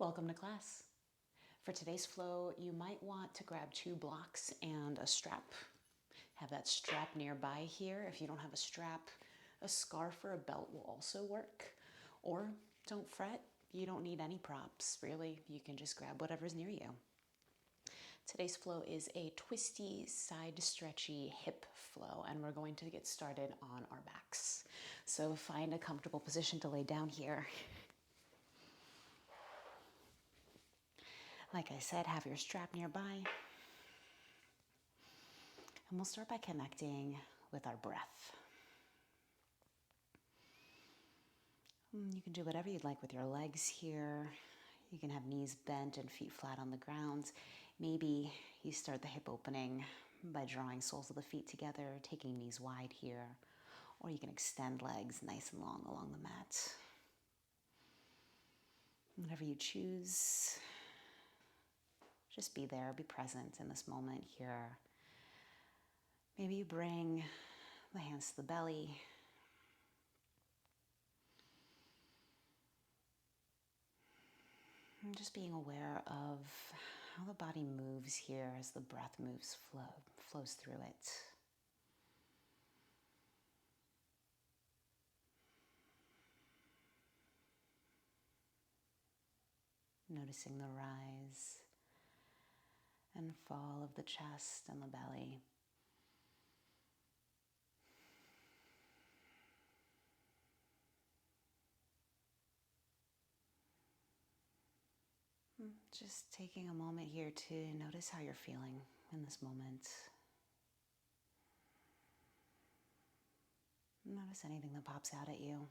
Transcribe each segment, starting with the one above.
Welcome to class. For today's flow, you might want to grab 2 blocks and a strap. Have that strap nearby here. If you don't have a strap, a scarf or a belt will also work. Or don't fret, you don't need any props, really. You can just grab whatever's near you. Today's flow is a twisty, side stretchy hip flow, and we're going to get started on our backs. So find a comfortable position to lay down here. Like I said, have your strap nearby. And we'll start by connecting with our breath. You can do whatever you'd like with your legs here. You can have knees bent and feet flat on the ground. Maybe you start the hip opening by drawing soles of the feet together, taking knees wide here. Or you can extend legs nice and long along the mat. Whatever you choose, just be there, be present in this moment here. Maybe you bring the hands to the belly. And just being aware of how the body moves here as the breath flows through it. Noticing the rise and fall of the chest and the belly. Just taking a moment here to notice how you're feeling in this moment. Notice anything that pops out at you.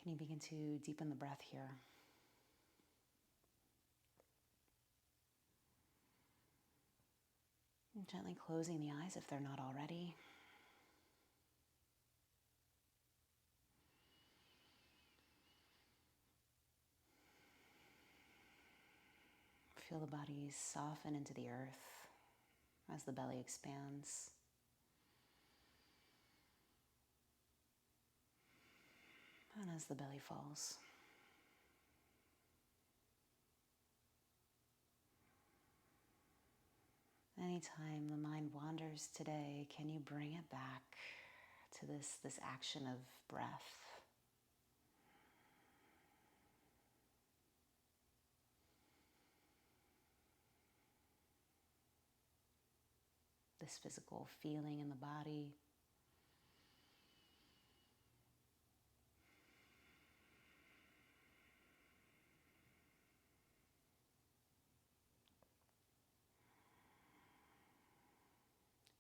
Can you begin to deepen the breath here? And gently closing the eyes if they're not already. Feel the body soften into the earth as the belly expands. And as the belly falls. Anytime the mind wanders today, can you bring it back to this action of breath? This physical feeling in the body.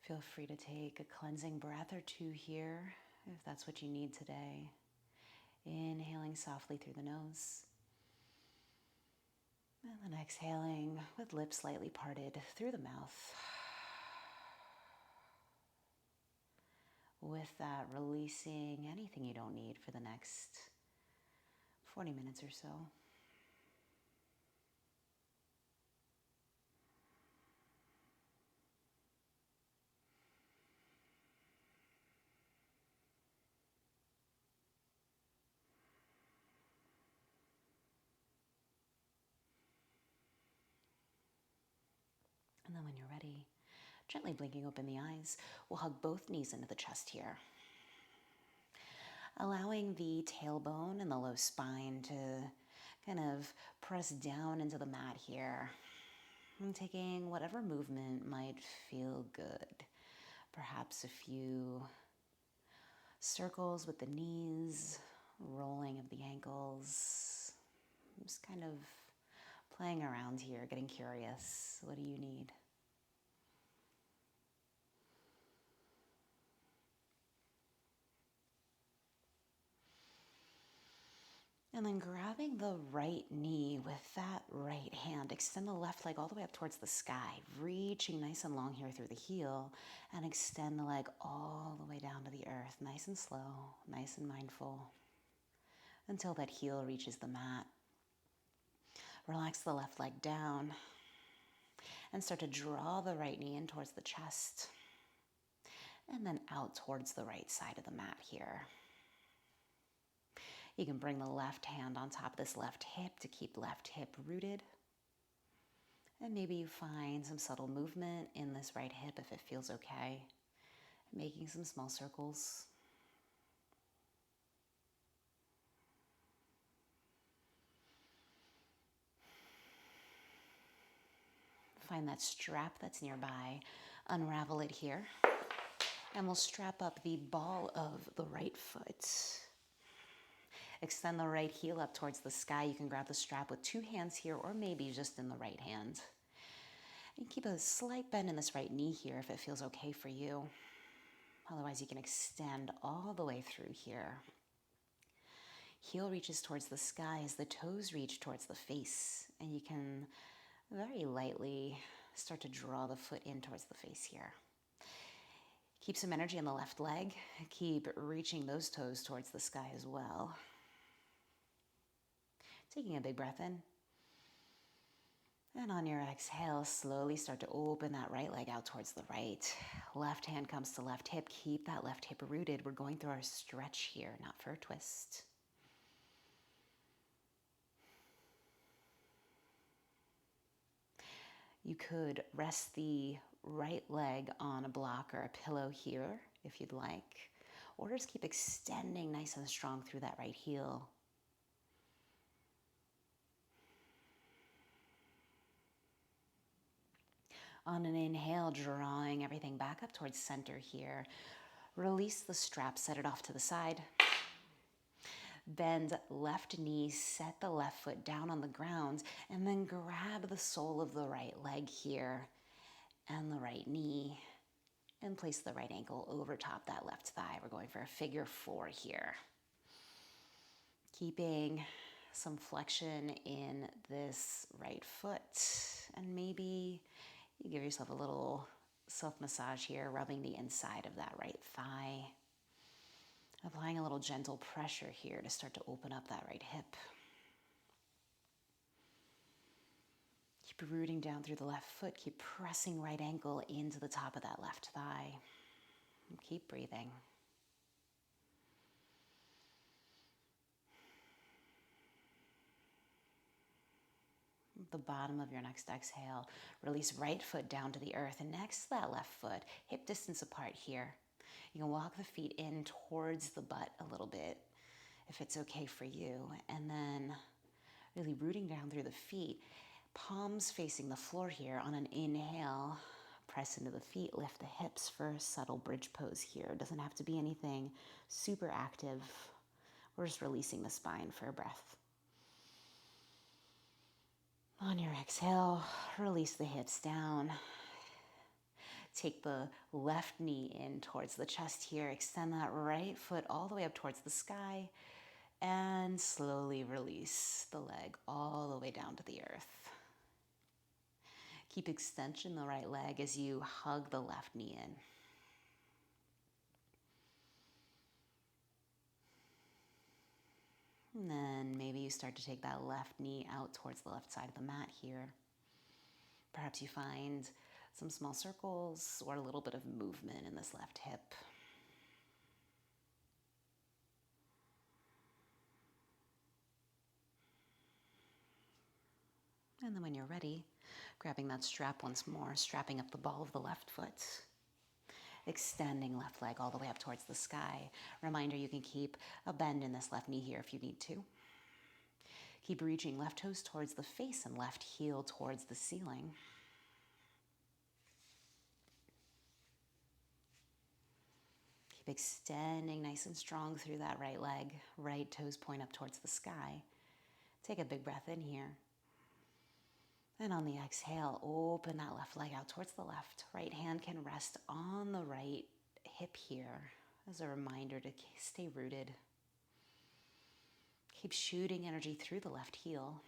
Feel free to take a cleansing breath or 2 here, if that's what you need today. Inhaling softly through the nose. And then exhaling with lips slightly parted through the mouth. With that, releasing anything you don't need for the next 40 minutes or so. And then when you're ready, gently blinking open the eyes, we'll hug both knees into the chest here. Allowing the tailbone and the low spine to kind of press down into the mat here. And taking whatever movement might feel good. Perhaps a few circles with the knees, rolling of the ankles. Just kind of playing around here, getting curious. What do you need? And then grabbing the right knee with that right hand, extend the left leg all the way up towards the sky, reaching nice and long here through the heel, and extend the leg all the way down to the earth, nice and slow, nice and mindful, until that heel reaches the mat. Relax the left leg down, and start to draw the right knee in towards the chest. and then out towards the right side of the mat here. You can bring the left hand on top of this left hip to keep left hip rooted. And maybe you find some subtle movement in this right hip if it feels okay. Making some small circles. Find that strap that's nearby, unravel it here, and we'll strap up the ball of the right foot. Extend the right heel up towards the sky. You can grab the strap with two hands here or maybe just in the right hand. And keep a slight bend in this right knee here if it feels okay for you. Otherwise, you can extend all the way through here. Heel reaches towards the sky as the toes reach towards the face, and you can very lightly start to draw the foot in towards the face here. Keep some energy in the left leg. Keep reaching those toes towards the sky as well. Taking a big breath in. And on your exhale, slowly start to open that right leg out towards the right. Left hand comes to left hip. Keep that left hip rooted. We're going through our stretch here, not for a twist. You could rest the right leg on a block or a pillow here if you'd like, or just keep extending nice and strong through that right heel. On an inhale, drawing everything back up towards center here. Release the strap, set it off to the side. Bend left knee, set the left foot down on the ground, and then grab the sole of the right leg here and the right knee, and place the right ankle over top that left thigh. We're going for a figure four here. Keeping some flexion in this right foot, and maybe you give yourself a little self-massage here, rubbing the inside of that right thigh. Applying a little gentle pressure here to start to open up that right hip. Keep rooting down through the left foot. Keep pressing right ankle into the top of that left thigh. And keep breathing. At the bottom of your next exhale, release right foot down to the earth, and next to that left foot, hip distance apart here. You can walk the feet in towards the butt a little bit if it's okay for you, and then really rooting down through the feet, palms facing the floor here. On an inhale, press into the feet, lift the hips for a subtle bridge pose here. It doesn't have to be anything super active. We're just releasing the spine for a breath. On your exhale, release the hips down. Take the left knee in towards the chest here. Extend that right foot all the way up towards the sky. And slowly release the leg all the way down to the earth. Keep extension in the right leg as you hug the left knee in. And then maybe you start to take that left knee out towards the left side of the mat here. Perhaps you find some small circles or a little bit of movement in this left hip. And then when you're ready, grabbing that strap once more, strapping up the ball of the left foot. Extending left leg all the way up towards the sky. Reminder, you can keep a bend in this left knee here if you need to. Keep reaching left toes towards the face and left heel towards the ceiling. Keep extending nice and strong through that right leg. Right toes point up towards the sky. Take a big breath in here. And on the exhale, open that left leg out towards the left. Right hand can rest on the right hip here as a reminder to stay rooted. Keep shooting energy through the left heel.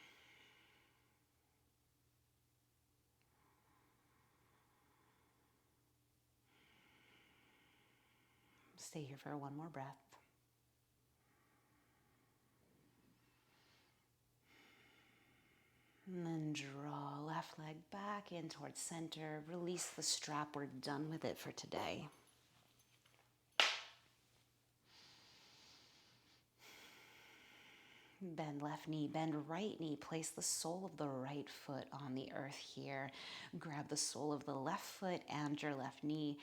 Stay here for one more breath. And then draw left leg back in towards center. Release the strap. We're done with it for today. Bend left knee, bend right knee. Place the sole of the right foot on the earth here. Grab the sole of the left foot and your left knee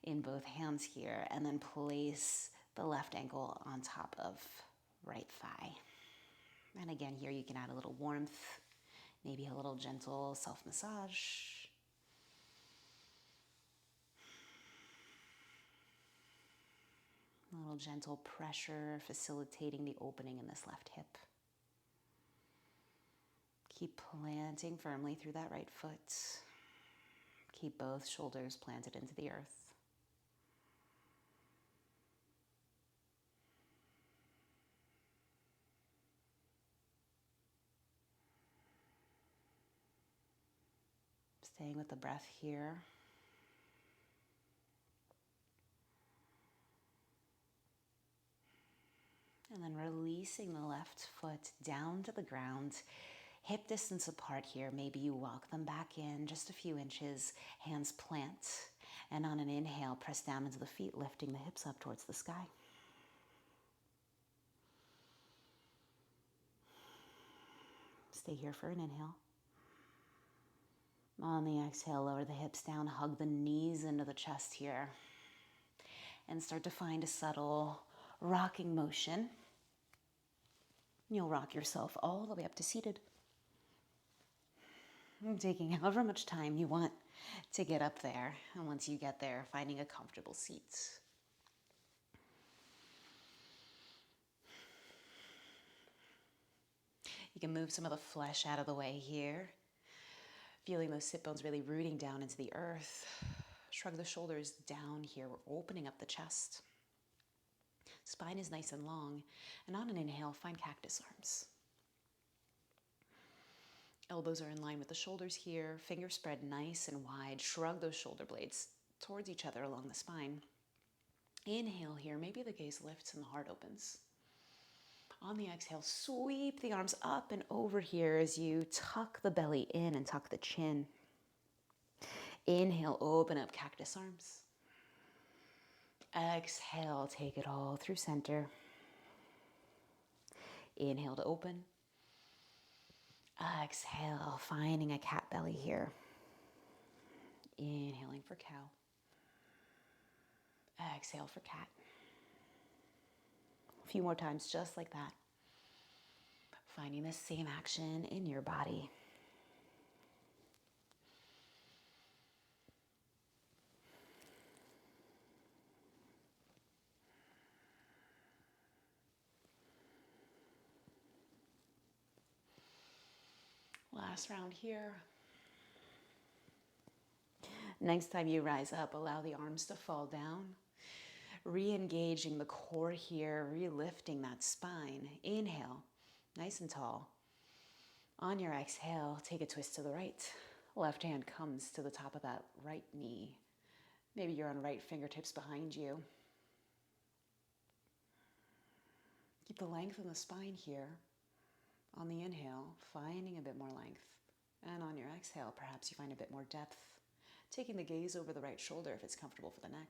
in both hands here, and then place the left ankle on top of right thigh. And again, here you can add a little warmth, maybe a little gentle self-massage. A little gentle pressure facilitating the opening in this left hip. Keep planting firmly through that right foot. Keep both shoulders planted into the earth. Staying with the breath here. And then releasing the left foot down to the ground, hip distance apart here. Maybe you walk them back in just a few inches, hands plant. And on an inhale, press down into the feet, lifting the hips up towards the sky. Stay here for an inhale. On the exhale, lower the hips down, hug the knees into the chest here. And start to find a subtle rocking motion. You'll rock yourself all the way up to seated. Taking however much time you want to get up there. And once you get there, finding a comfortable seat. You can move some of the flesh out of the way here. Feeling those sit bones really rooting down into the earth. Shrug the shoulders down here. We're opening up the chest. Spine is nice and long. And on an inhale, find cactus arms. Elbows are in line with the shoulders here. Fingers spread nice and wide. Shrug those shoulder blades towards each other along the spine. Inhale here. Maybe the gaze lifts and the heart opens. On the exhale, sweep the arms up and over here as you tuck the belly in and tuck the chin. Inhale, open up cactus arms. Exhale, take it all through center. Inhale to open. Exhale, finding a cat belly here. Inhaling for cow. Exhale for cat. A few more times just like that. Finding the same action in your body. Last round here. Next time you rise up, allow the arms to fall down. Re-engaging the core here, re-lifting that spine. Inhale, nice and tall. On your exhale, take a twist to the right. Left hand comes to the top of that right knee. Maybe you're on right fingertips behind you. Keep the length in the spine here. On the inhale, finding a bit more length. And on your exhale, perhaps you find a bit more depth. Taking the gaze over the right shoulder if it's comfortable for the neck.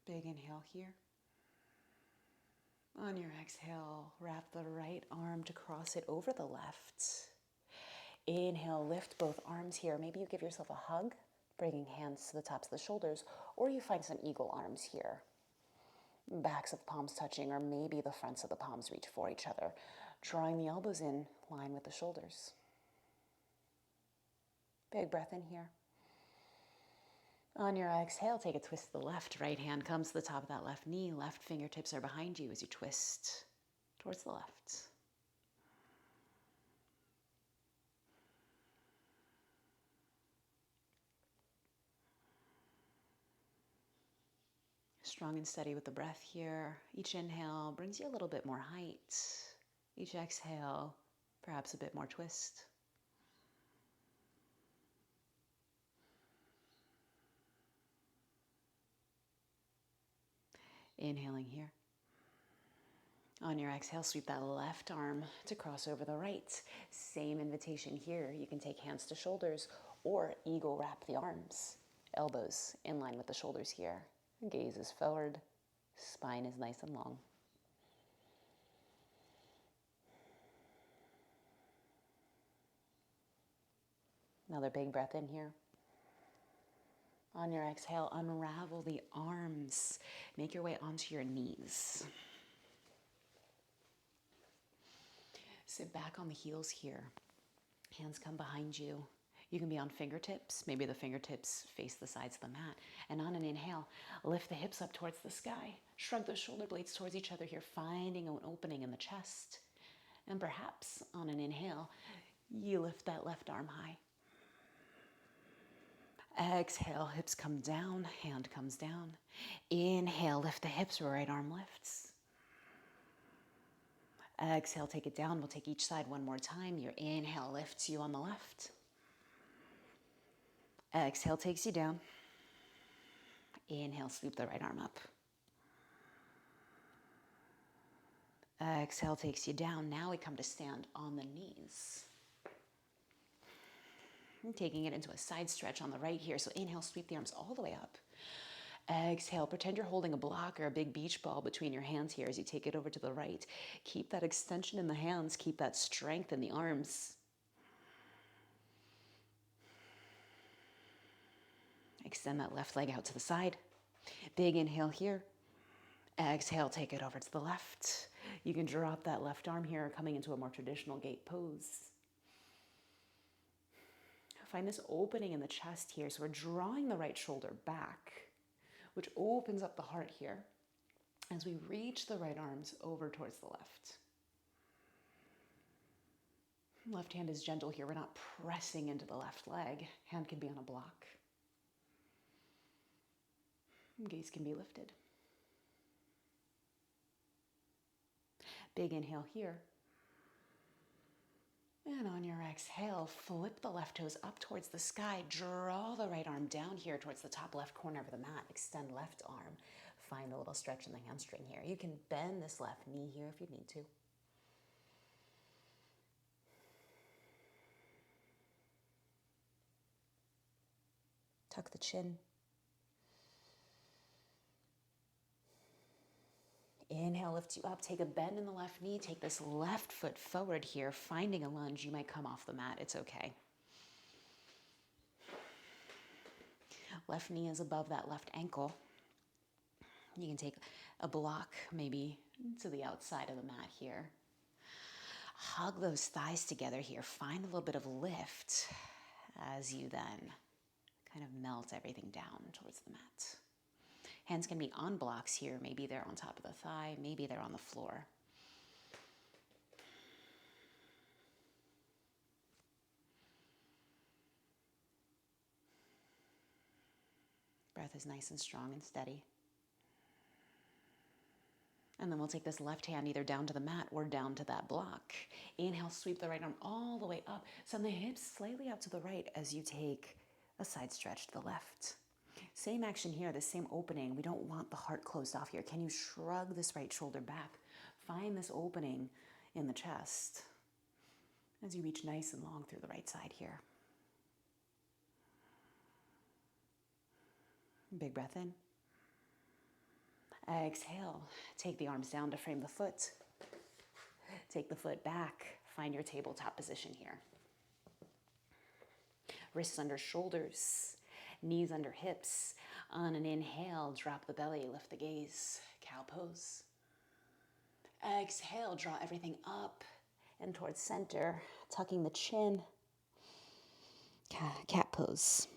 Big inhale here. On your exhale, wrap the right arm to cross it over the left. Inhale, lift both arms here. Maybe you give yourself a hug, bringing hands to the tops of the shoulders, or you find some eagle arms here. Backs of palms touching, or maybe the fronts of the palms reach for each other, drawing the elbows in line with the shoulders. Big breath in here. On your exhale, take a twist to the left. Right hand comes to the top of that left knee. Left fingertips are behind you as you twist towards the left. Strong and steady with the breath here. Each inhale brings you a little bit more height. Each exhale, perhaps a bit more twist. Inhaling here. On your exhale, sweep that left arm to cross over the right. Same invitation here. You can take hands to shoulders or eagle wrap the arms. Elbows in line with the shoulders here. Gaze is forward. Spine is nice and long. Another big breath in here. On your exhale, unravel the arms. Make your way onto your knees. Sit back on the heels here. Hands come behind you. You can be on fingertips. Maybe the fingertips face the sides of the mat. And on an inhale, lift the hips up towards the sky. Shrug the shoulder blades towards each other here, finding an opening in the chest. And perhaps on an inhale, you lift that left arm high. Exhale, hips come down, hand comes down. Inhale, lift the hips, right arm lifts. Exhale, take it down. We'll take each side one more time. Your inhale lifts you on the left. Exhale takes you down. Inhale, sweep the right arm up. Exhale takes you down. Now we come to stand on the knees. I'm taking it into a side stretch on the right here. So inhale, sweep the arms all the way up. Exhale, pretend you're holding a block or a big beach ball between your hands here as you take it over to the right. Keep that extension in the hands. Keep that strength in the arms. Extend that left leg out to the side. Big inhale here. Exhale, take it over to the left. You can drop that left arm here, coming into a more traditional gate pose. Find this opening in the chest here. So we're drawing the right shoulder back, which opens up the heart here as we reach the right arms over towards the left. Left hand is gentle here. We're not pressing into the left leg. Hand can be on a block. Gaze can be lifted. Big inhale here. And on your exhale, flip the left toes up towards the sky. Draw the right arm down here towards the top left corner of the mat. Extend left arm. Find a little stretch in the hamstring here. You can bend this left knee here if you need to. Tuck the chin. Inhale lifts you up. Take a bend in the left knee. Take this left foot forward here. Finding a lunge. You might come off the mat. It's okay. Left knee is above that left ankle. You can take a block maybe to the outside of the mat here. Hug those thighs together here. Find a little bit of lift as you then kind of melt everything down towards the mat. Hands can be on blocks here. Maybe they're on top of the thigh. Maybe they're on the floor. Breath is nice and strong and steady. And then we'll take this left hand either down to the mat or down to that block. Inhale, sweep the right arm all the way up. Send the hips slightly out to the right as you take a side stretch to the left. Same action here, the same opening. We don't want the heart closed off here. Can you shrug this right shoulder back? Find this opening in the chest as you reach nice and long through the right side here. Big breath in. Exhale. Take the arms down to frame the foot. Take the foot back. Find your tabletop position here. Wrists under shoulders. Knees under hips. On an inhale, drop the belly, lift the gaze. Cow pose. Exhale, draw everything up and towards center, tucking the chin. Cat pose.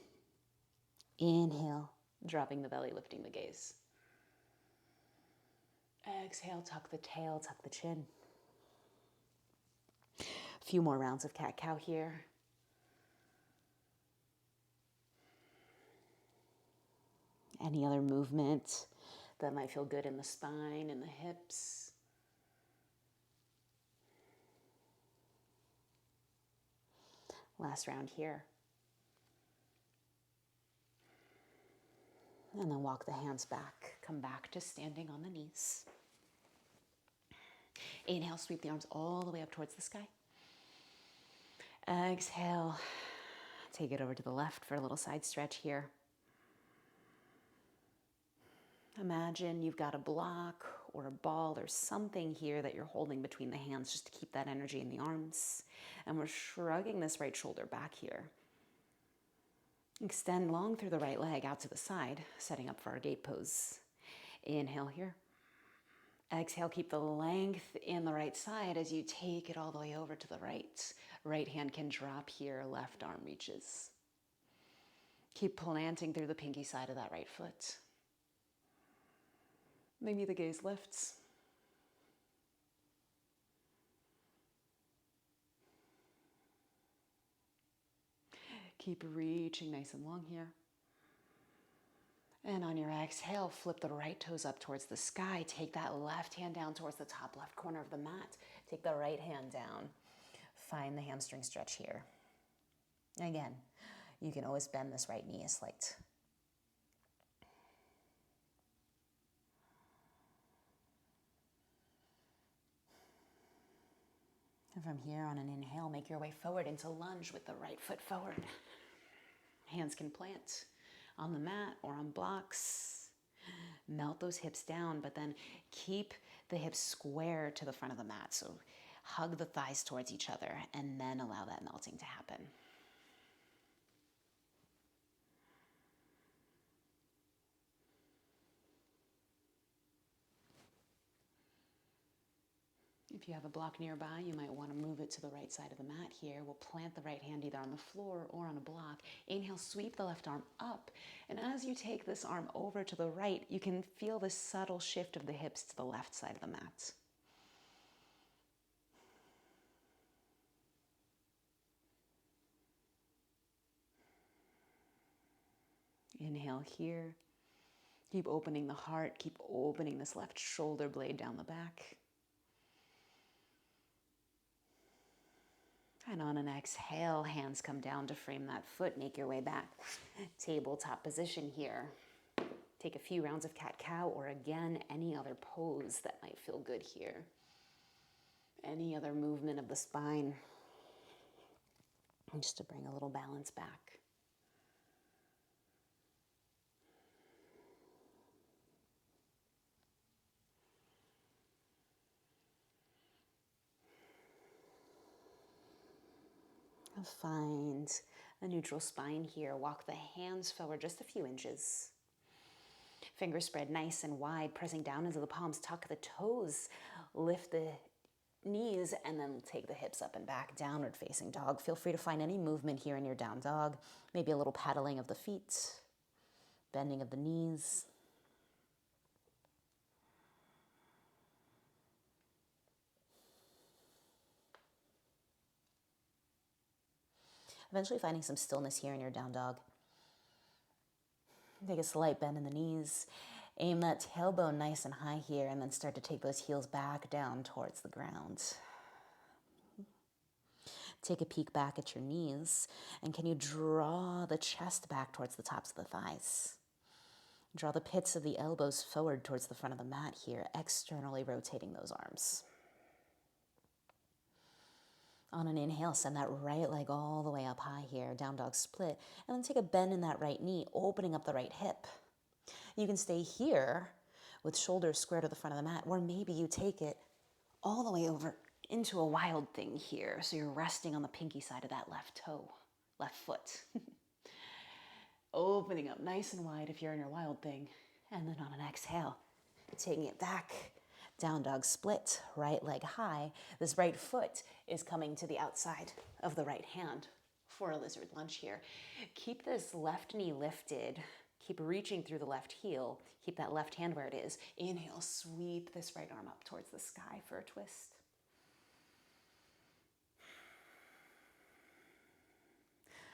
Inhale, dropping the belly, lifting the gaze. Exhale, tuck the tail, tuck the chin. A few more rounds of cat-cow here. Any other movement that might feel good in the spine and the hips. Last round here. And then walk the hands back. Come back to standing on the knees. Inhale, sweep the arms all the way up towards the sky. Exhale, take it over to the left for a little side stretch here. Imagine you've got a block or a ball or something here that you're holding between the hands just to keep that energy in the arms. And we're shrugging this right shoulder back here. Extend long through the right leg out to the side, setting up for our gate pose. Inhale here. Exhale, keep the length in the right side as you take it all the way over to the right. Right hand can drop here, left arm reaches. Keep planting through the pinky side of that right foot. Maybe the gaze lifts. Keep reaching nice and long here. And on your exhale, flip the right toes up towards the sky. Take that left hand down towards the top left corner of the mat. Take the right hand down. Find the hamstring stretch here. Again, you can always bend this right knee a slight. And from here on an inhale, make your way forward into lunge with the right foot forward. Hands can plant on the mat or on blocks. Melt those hips down, but then keep the hips square to the front of the mat. So hug the thighs towards each other and then allow that melting to happen. If you have a block nearby, you might want to move it to the right side of the mat here. We'll plant the right hand either on the floor or on a block. Inhale, sweep the left arm up. And as you take this arm over to the right, you can feel this subtle shift of the hips to the left side of the mat. Inhale here. Keep opening the heart. Keep opening this left shoulder blade down the back. And on an exhale, hands come down to frame that foot. Make your way back. Tabletop position here. Take a few rounds of cat-cow or again, any other pose that might feel good here. Any other movement of the spine. Just to bring a little balance back. Find a neutral spine here. Walk the hands forward just a few inches. Fingers spread nice and wide, pressing down into the palms. Tuck the toes. Lift the knees and then take the hips up and back. Downward facing dog. Feel free to find any movement here in your down dog. Maybe a little paddling of the feet. Bending of the knees. Eventually finding some stillness here in your down dog. Take a slight bend in the knees. Aim that tailbone nice and high here and then start to take those heels back down towards the ground. Take a peek back at your knees. And can you draw the chest back towards the tops of the thighs? Draw the pits of the elbows forward towards the front of the mat here, externally rotating those arms. On an inhale, send that right leg all the way up high here, down dog split, and then take a bend in that right knee, opening up the right hip. You can stay here with shoulders square to the front of the mat, or maybe you take it all the way over into a wild thing here, so you're resting on the pinky side of that left toe, left foot. Opening up nice and wide if you're in your wild thing, and then on an exhale, taking it back. Down dog split, right leg high. This right foot is coming to the outside of the right hand for a lizard lunge here. Keep this left knee lifted. Keep reaching through the left heel. Keep that left hand where it is. Inhale, sweep this right arm up towards the sky for a twist.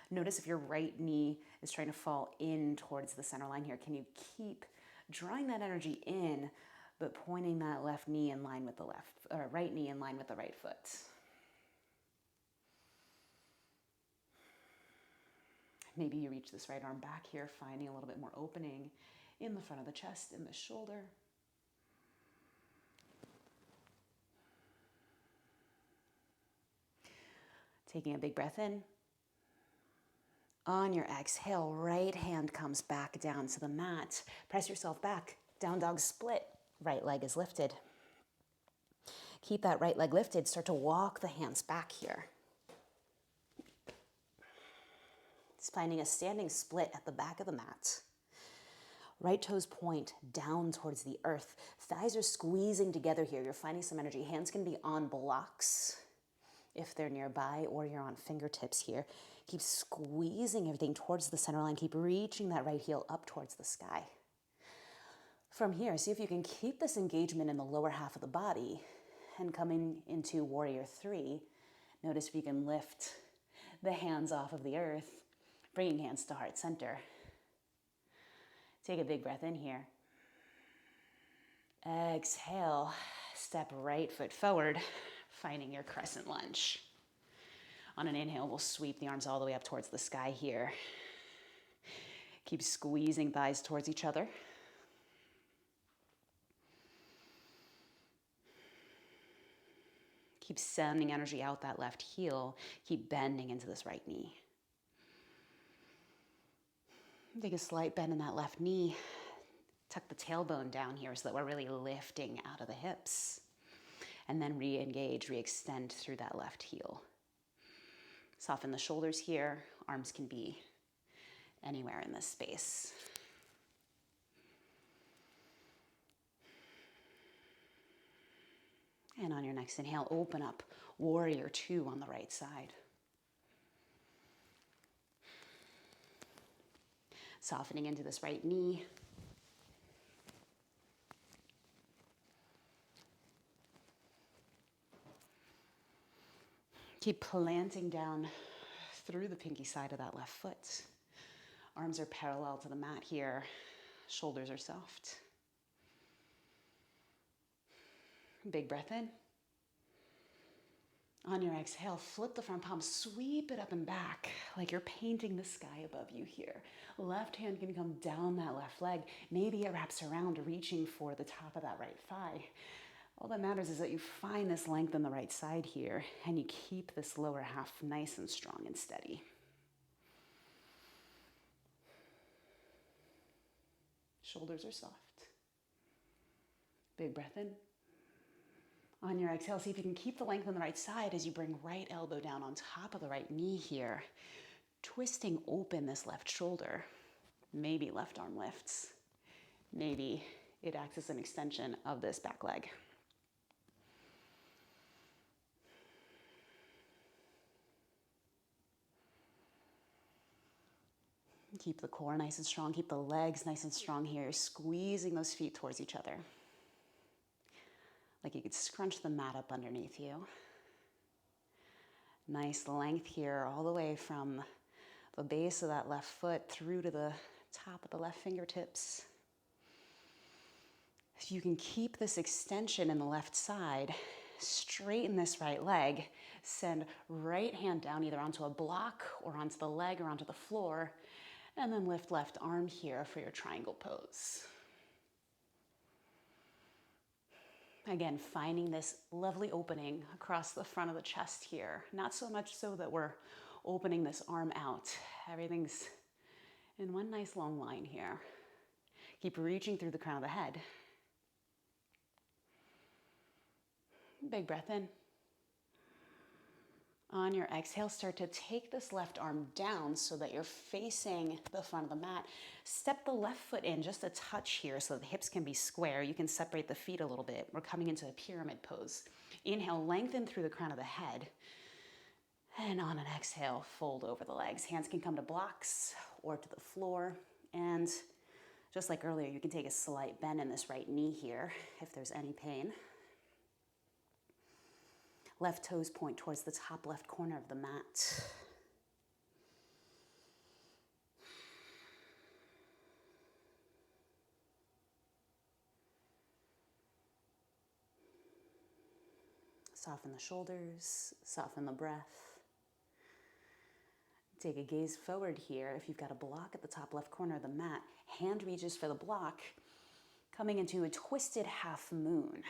Notice if your right knee is trying to fall in towards the center line here. Can you keep drawing that energy in, but pointing that left knee in line with the right knee in line with the right foot. Maybe you reach this right arm back here, finding a little bit more opening in the front of the chest, in the shoulder. Taking a big breath in. On your exhale, right hand comes back down to the mat. Press yourself back. Down dog split. Right leg is lifted. Keep that right leg lifted. Start to walk the hands back here. It's finding a standing split at the back of the mat. Right toes point down towards the earth. Thighs are squeezing together here. You're finding some energy. Hands can be on blocks if they're nearby, or you're on fingertips here. Keep squeezing everything towards the center line. Keep reaching that right heel up towards the sky. From here, see if you can keep this engagement in the lower half of the body. And coming into Warrior 3, notice if you can lift the hands off of the earth, bringing hands to heart center. Take a big breath in here. Exhale, step right foot forward, finding your Crescent Lunge. On an inhale, we'll sweep the arms all the way up towards the sky here. Keep squeezing thighs towards each other. Keep sending energy out that left heel. Keep bending into this right knee. Take a slight bend in that left knee. Tuck the tailbone down here so that we're really lifting out of the hips. And then re-engage, re-extend through that left heel. Soften the shoulders here. Arms can be anywhere in this space. And on your next inhale, open up Warrior 2 on the right side. Softening into this right knee. Keep planting down through the pinky side of that left foot. Arms are parallel to the mat here. Shoulders are soft. Big breath in. On your exhale, flip the front palm, sweep it up and back like you're painting the sky above you here. Left hand can come down that left leg. Maybe it wraps around, reaching for the top of that right thigh. All that matters is that you find this length on the right side here and you keep this lower half nice and strong and steady. Shoulders are soft. Big breath in. On your exhale, see if you can keep the length on the right side as you bring right elbow down on top of the right knee here. Twisting open this left shoulder. Maybe left arm lifts. Maybe it acts as an extension of this back leg. Keep the core nice and strong. Keep the legs nice and strong here. Squeezing those feet towards each other. Like you could scrunch the mat up underneath you. Nice length here all the way from the base of that left foot through to the top of the left fingertips. If you can keep this extension in the left side, straighten this right leg, send right hand down either onto a block or onto the leg or onto the floor, and then lift left arm here for your triangle pose. Again, finding this lovely opening across the front of the chest here. Not so much so that we're opening this arm out. Everything's in one nice long line here. Keep reaching through the crown of the head. Big breath in. On your exhale, start to take this left arm down so that you're facing the front of the mat. Step the left foot in just a touch here so that the hips can be square. You can separate the feet a little bit. We're coming into a pyramid pose. Inhale, lengthen through the crown of the head. And on an exhale, fold over the legs. Hands can come to blocks or to the floor. And just like earlier, you can take a slight bend in this right knee here if there's any pain. Left toes point towards the top left corner of the mat. Soften the shoulders, soften the breath. Take a gaze forward here. If you've got a block at the top left corner of the mat, hand reaches for the block, coming into a twisted half moon.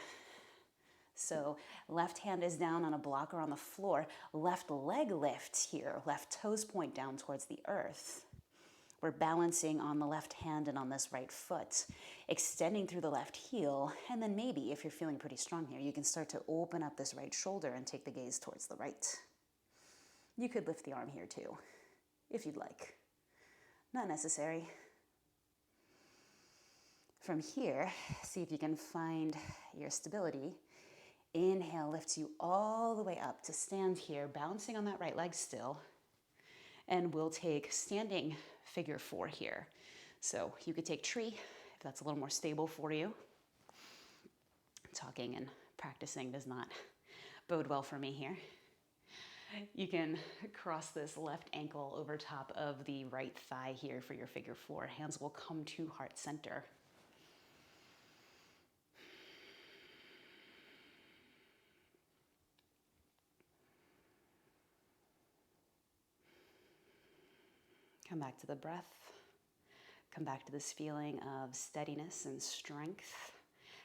So left hand is down on a block or on the floor. Left leg lift here. Left toes point down towards the earth. We're balancing on the left hand and on this right foot, extending through the left heel. And then maybe, if you're feeling pretty strong here, you can start to open up this right shoulder and take the gaze towards the right. You could lift the arm here too, if you'd like. Not necessary. From here, see if you can find your stability. Inhale lifts you all the way up to stand here, bouncing on that right leg still. And we'll take standing figure 4 here. So you could take tree if that's a little more stable for you. Talking and practicing does not bode well for me here. You can cross this left ankle over top of the right thigh here for your figure 4. Hands will come to heart center. Come back to the breath. Come back to this feeling of steadiness and strength.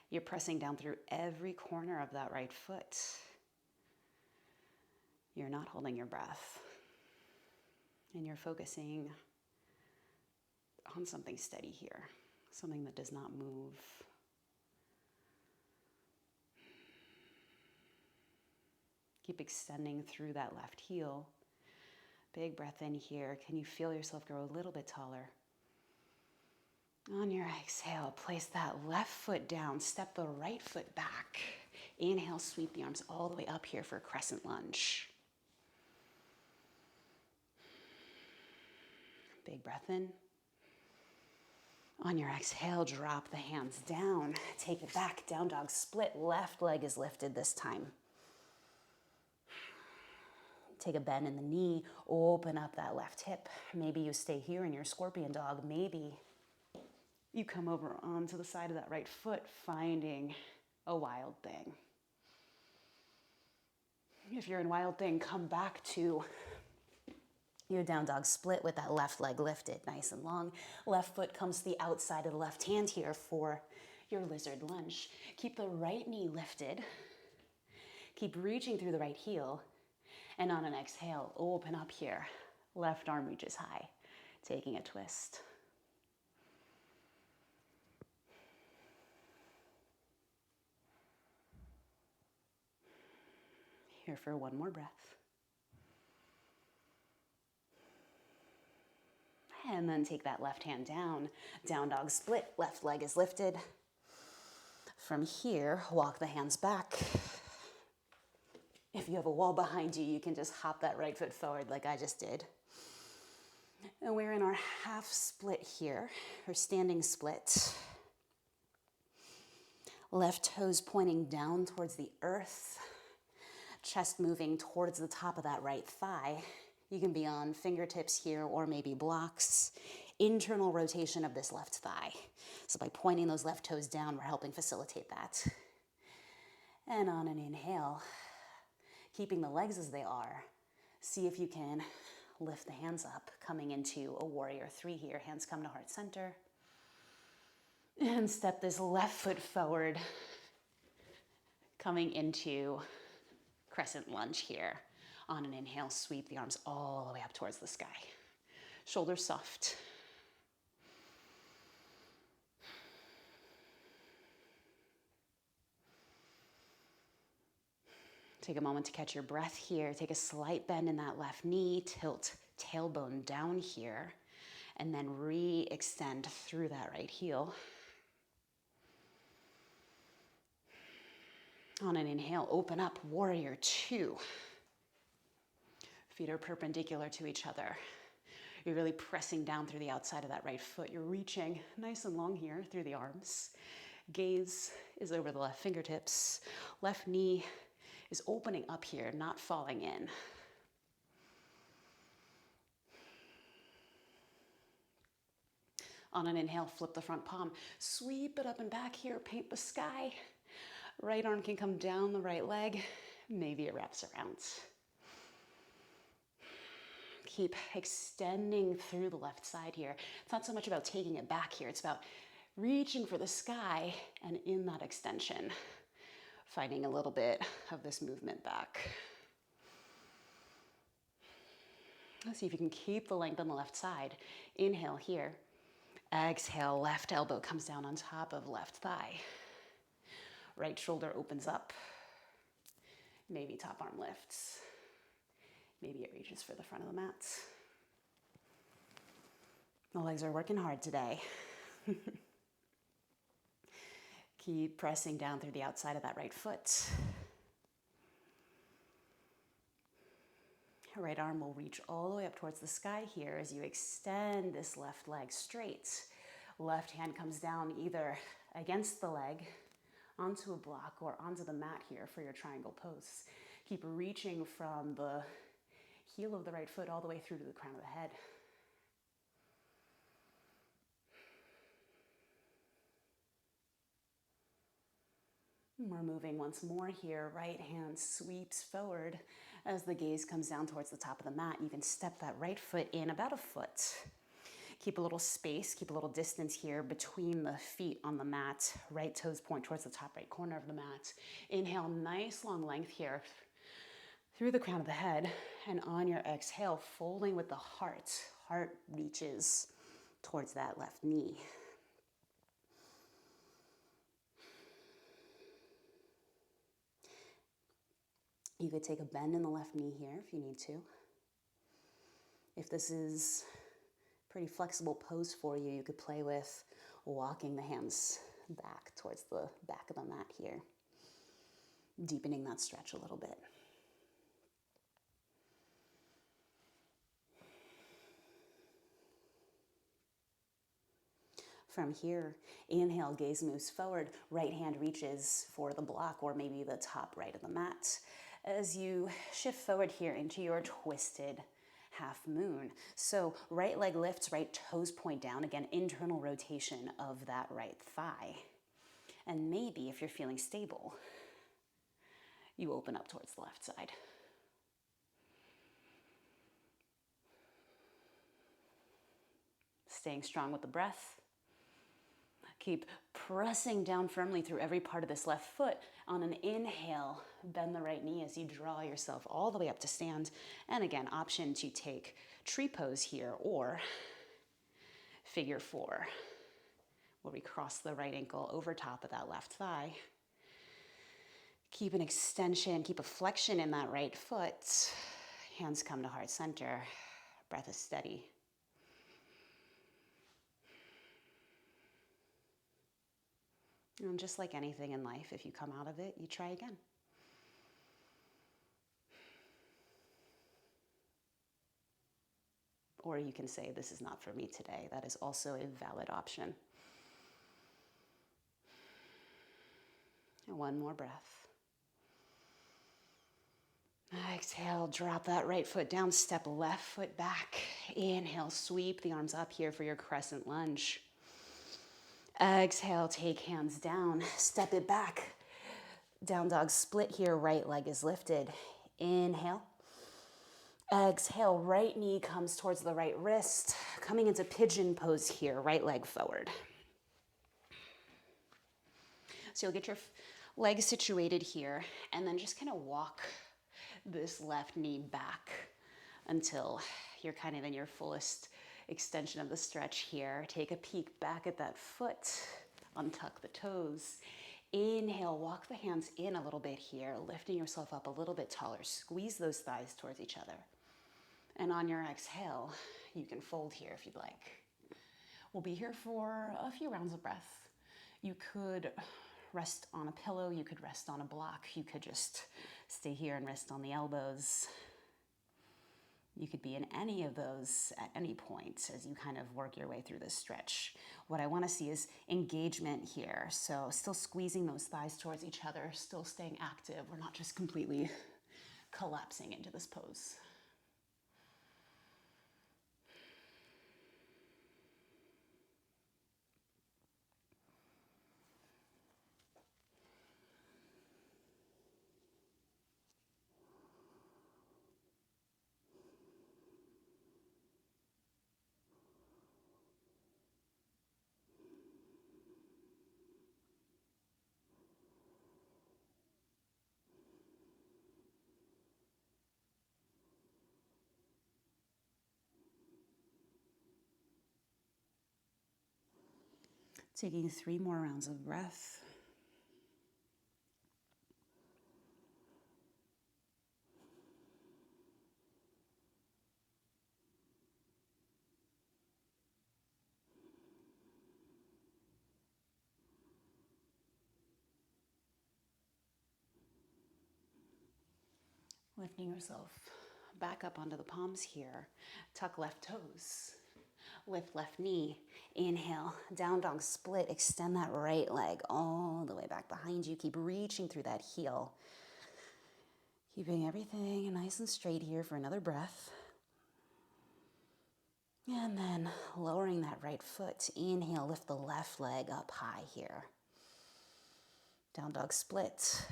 You're pressing down through every corner of that right foot. You're not holding your breath. And you're focusing on something steady here, something that does not move. Keep extending through that left heel. Big breath in here. Can you feel yourself grow a little bit taller? On your exhale, place that left foot down. Step the right foot back. Inhale, sweep the arms all the way up here for Crescent Lunge. Big breath in. On your exhale, drop the hands down. Take it back, down dog split. Left leg is lifted this time. Take a bend in the knee, open up that left hip. Maybe you stay here in your scorpion dog. Maybe you come over onto the side of that right foot, finding a wild thing. If you're in wild thing, come back to your down dog split with that left leg lifted, nice and long. Left foot comes to the outside of the left hand here for your lizard lunge. Keep the right knee lifted. Keep reaching through the right heel. And on an exhale, open up here. Left arm reaches high, taking a twist. Here for one more breath. And then take that left hand down. Down dog split, left leg is lifted. From here, walk the hands back. If you have a wall behind you, you can just hop that right foot forward like I just did. And we're in our half split here, or standing split. Left toes pointing down towards the earth. Chest moving towards the top of that right thigh. You can be on fingertips here or maybe blocks. Internal rotation of this left thigh. So by pointing those left toes down, we're helping facilitate that. And on an inhale, keeping the legs as they are, see if you can lift the hands up, coming into a warrior 3 here. Hands come to heart center. And step this left foot forward, coming into Crescent Lunge here. On an inhale, sweep the arms all the way up towards the sky. Shoulders soft. Take a moment to catch your breath here. Take a slight bend in that left knee. Tilt tailbone down here. And then re-extend through that right heel. On an inhale, open up, warrior 2. Feet are perpendicular to each other. You're really pressing down through the outside of that right foot. You're reaching nice and long here through the arms. Gaze is over the left fingertips. Left knee is opening up here, not falling in. On an inhale, flip the front palm. Sweep it up and back here, paint the sky. Right arm can come down the right leg. Maybe it wraps around. Keep extending through the left side here. It's not so much about taking it back here. It's about reaching for the sky and in that extension, Finding a little bit of this movement back. Let's see if you can keep the length on the left side. Inhale here. Exhale, left elbow comes down on top of left thigh. Right shoulder opens up. Maybe top arm lifts. Maybe it reaches for the front of the mat. The legs are working hard today. Keep pressing down through the outside of that right foot. Right arm will reach all the way up towards the sky here as you extend this left leg straight. Left hand comes down either against the leg, onto a block, or onto the mat here for your triangle pose. Keep reaching from the heel of the right foot all the way through to the crown of the head. We're moving once more here. Right hand sweeps forward as the gaze comes down towards the top of the mat. You can step that right foot in about a foot. Keep a little space, keep a little distance here between the feet on the mat. Right toes point towards the top right corner of the mat. Inhale, nice long length here through the crown of the head. And on your exhale, folding with the heart. Heart reaches towards that left knee. You could take a bend in the left knee here if you need to. If this is a pretty flexible pose for you, you could play with walking the hands back towards the back of the mat here, deepening that stretch a little bit. From here, inhale, gaze moves forward, right hand reaches for the block or maybe the top right of the mat. As you shift forward here into your twisted half moon. So right leg lifts, right toes point down. Again, internal rotation of that right thigh. And maybe if you're feeling stable, you open up towards the left side. Staying strong with the breath. Keep pressing down firmly through every part of this left foot. On an inhale, bend the right knee as you draw yourself all the way up to stand. And again, option to take tree pose here or figure four, where we cross the right ankle over top of that left thigh. Keep an extension, keep a flexion in that right foot. Hands come to heart center. Breath is steady. And just like anything in life, if you come out of it, you try again. Or you can say, this is not for me today. That is also a valid option. And one more breath. Exhale, drop that right foot down, step left foot back. Inhale, sweep the arms up here for your crescent lunge. Exhale, take hands down, step it back. Down dog split here, right leg is lifted. Inhale. Exhale, right knee comes towards the right wrist. Coming into pigeon pose here, right leg forward. So you'll get your legs situated here and then just kind of walk this left knee back until you're kind of in your fullest extension of the stretch here. Take a peek back at that foot. Untuck the toes. Inhale, walk the hands in a little bit here, lifting yourself up a little bit taller. Squeeze those thighs towards each other. And on your exhale, you can fold here if you'd like. We'll be here for a few rounds of breath. You could rest on a pillow. You could rest on a block. You could just stay here and rest on the elbows. You could be in any of those at any point as you kind of work your way through this stretch. What I want to see is engagement here. So still squeezing those thighs towards each other, still staying active. We're not just completely collapsing into this pose. Taking 3 more rounds of breath. Lifting yourself back up onto the palms here. Tuck left toes. Lift left knee. Inhale, down dog split. Extend that right leg all the way back behind you. Keep reaching through that heel. Keeping everything nice and straight here for another breath. And then lowering that right foot. Inhale, lift the left leg up high here. Down dog split.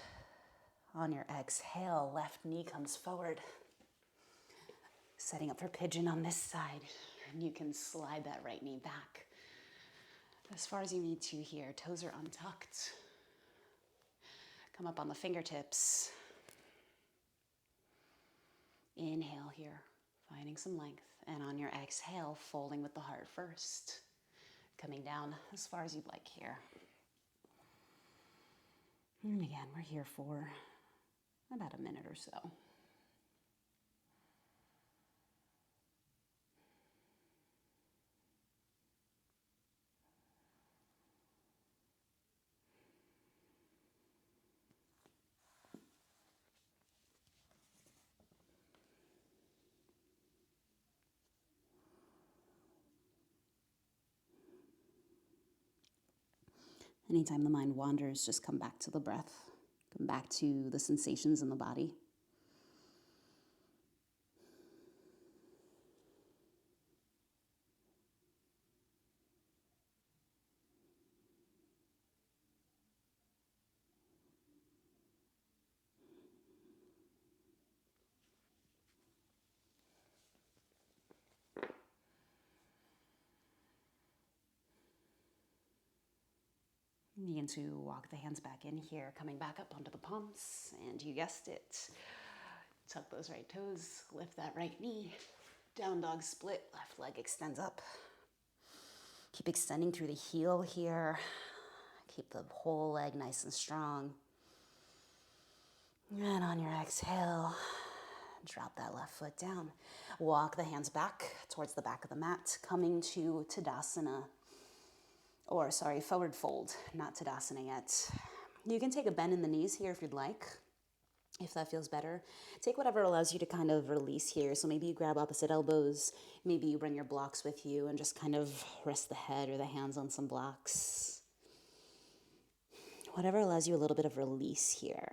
On your exhale, left knee comes forward. Setting up for pigeon on this side. And you can slide that right knee back as far as you need to here. Toes are untucked. Come up on the fingertips. Inhale here, finding some length. And on your exhale, folding with the heart first. Coming down as far as you'd like here. And again, we're here for about a minute or so. Anytime the mind wanders, just come back to the breath. Come back to the sensations in the body. Begin to walk the hands back in here, coming back up onto the palms, and you guessed it. Tuck those right toes, lift that right knee, down dog split, left leg extends up. Keep extending through the heel here. Keep the whole leg nice and strong. And on your exhale, drop that left foot down. Walk the hands back towards the back of the mat, coming to Tadasana. Forward fold, not Tadasana yet. You can take a bend in the knees here if you'd like, if that feels better. Take whatever allows you to kind of release here. So maybe you grab opposite elbows, maybe you bring your blocks with you and just kind of rest the head or the hands on some blocks. Whatever allows you a little bit of release here.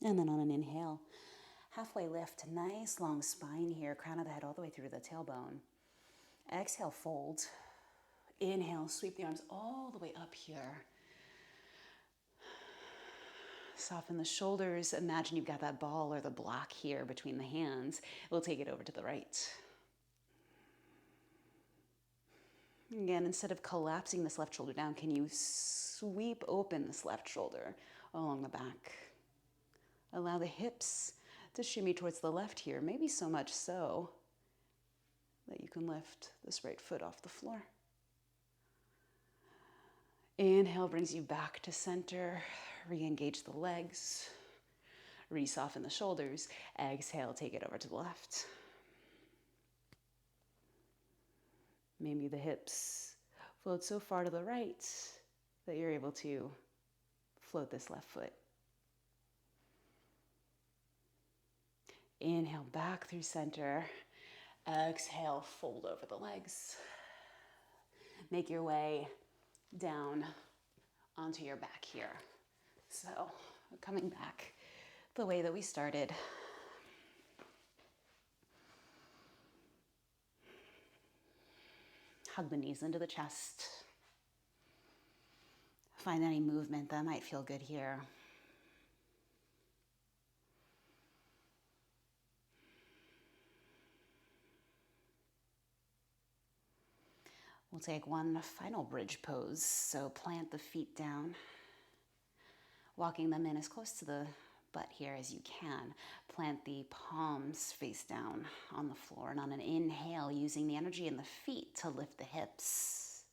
And then on an inhale, halfway lift, nice long spine here, crown of the head all the way through the tailbone. Exhale, fold. Inhale, sweep the arms all the way up here. Soften the shoulders. Imagine you've got that ball or the block here between the hands. We'll take it over to the right. Again, instead of collapsing this left shoulder down, can you sweep open this left shoulder along the back? Allow the hips to shimmy towards the left here, maybe so much so that you can lift this right foot off the floor. Inhale brings you back to center. Re-engage the legs. Re-soften the shoulders. Exhale, take it over to the left. Maybe the hips float so far to the right that you're able to float this left foot. Inhale back through center. Exhale, fold over the legs. Make your way down onto your back here. So, coming back the way that we started. Hug the knees into the chest. Find any movement that might feel good here. We'll take one final bridge pose. So plant the feet down, walking them in as close to the butt here as you can. Plant the palms face down on the floor, and on an inhale, using the energy in the feet to lift the hips.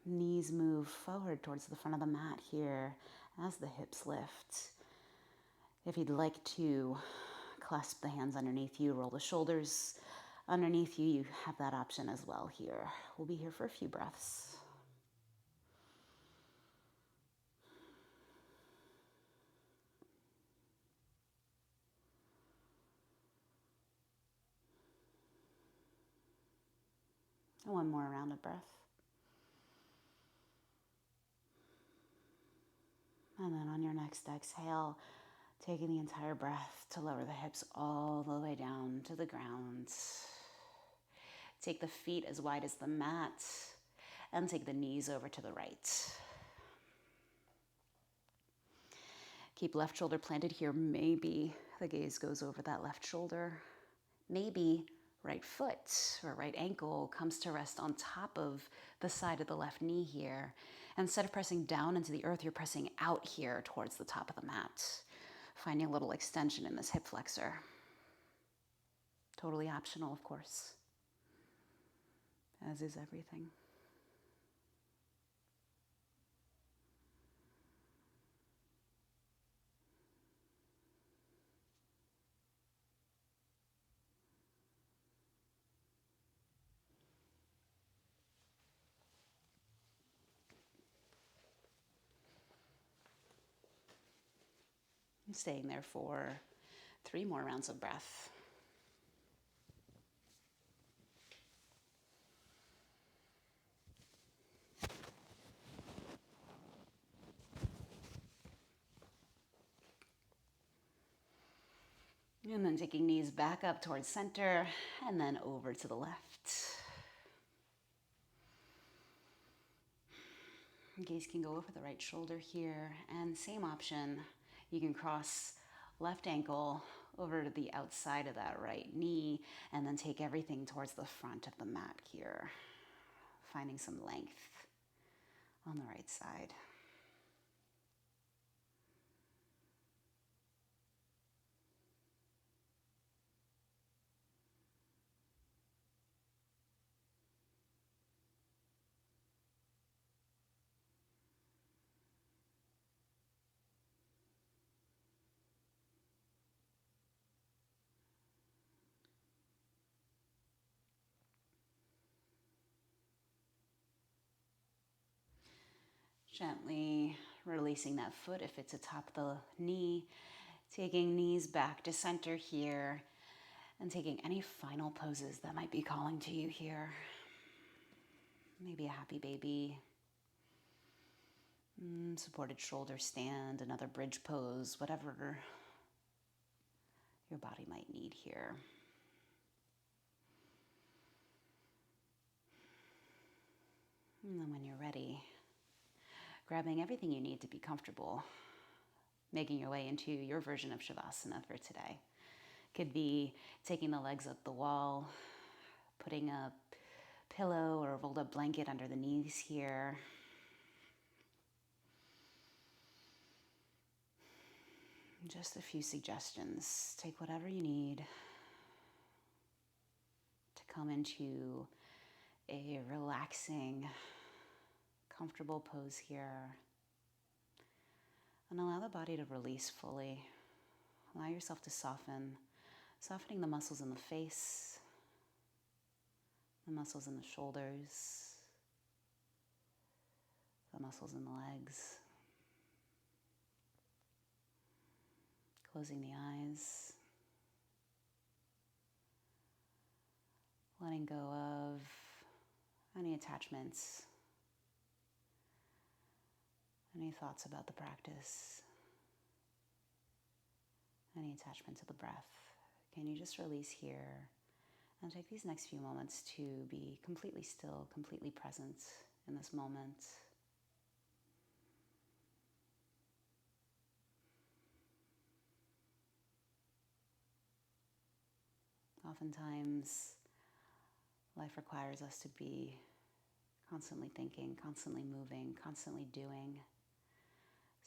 Knees move forward towards the front of the mat here as the hips lift. If you'd like to clasp the hands underneath you, roll the shoulders underneath you, you have that option as well here. We'll be here for a few breaths. And one more round of breath. And then on your next exhale, taking the entire breath to lower the hips all the way down to the ground. Take the feet as wide as the mat and take the knees over to the right. Keep left shoulder planted here. Maybe the gaze goes over that left shoulder. Maybe right foot or right ankle comes to rest on top of the side of the left knee here. Instead of pressing down into the earth, you're pressing out here towards the top of the mat, finding a little extension in this hip flexor. Totally optional, of course, as is everything. Staying there for 3 more rounds of breath. And then taking knees back up towards center and then over to the left. Gaze can go over the right shoulder here, and same option. You can cross left ankle over to the outside of that right knee and then take everything towards the front of the mat here, finding some length on the right side. Gently releasing that foot if it's atop the knee, taking knees back to center here, and taking any final poses that might be calling to you here. Maybe a happy baby, supported shoulder stand, another bridge pose, whatever your body might need here. And then when you're ready, grabbing everything you need to be comfortable, making your way into your version of Shavasana for today. Could be taking the legs up the wall, putting a pillow or a rolled up blanket under the knees here. Just a few suggestions. Take whatever you need to come into a relaxing, comfortable pose here. And allow the body to release fully. Allow yourself to soften, softening the muscles in the face, the muscles in the shoulders, the muscles in the legs. Closing the eyes. Letting go of any attachments, any thoughts about the practice, any attachment to the breath. Can you just release here and take these next few moments to be completely still, completely present in this moment. Oftentimes, Life requires us to be constantly thinking, constantly moving, constantly doing.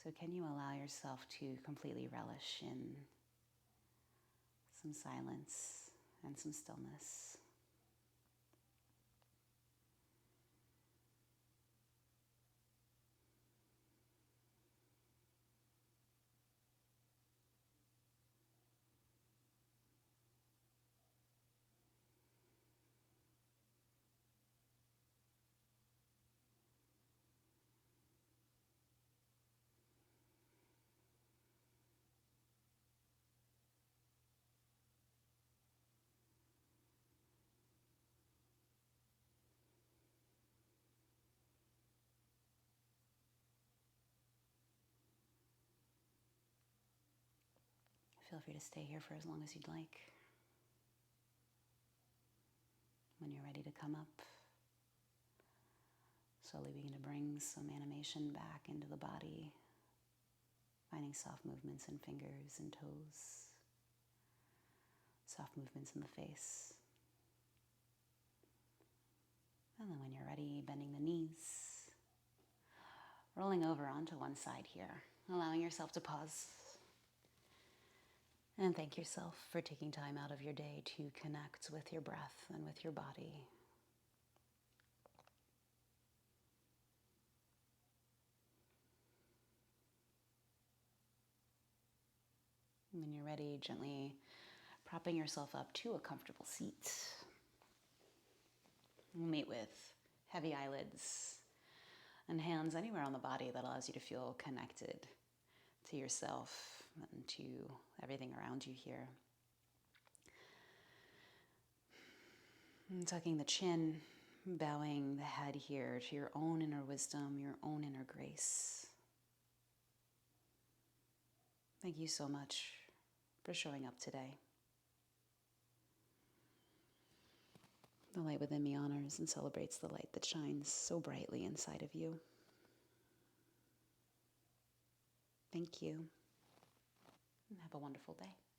So can you allow yourself to completely relish in some silence and some stillness? Feel free to stay here for as long as you'd like. When you're ready to come up, slowly begin to bring some animation back into the body, finding soft movements in fingers and toes, soft movements in the face. And then when you're ready, bending the knees, rolling over onto one side here, allowing yourself to pause. And thank yourself for taking time out of your day to connect with your breath and with your body. And when you're ready, gently propping yourself up to a comfortable seat. We'll meet with heavy eyelids and hands anywhere on the body that allows you to feel connected to yourself and to everything around you here. And tucking the chin, bowing the head here to your own inner wisdom, your own inner grace. Thank you so much for showing up today. The light within me honors and celebrates the light that shines so brightly inside of you. Thank you, and have a wonderful day.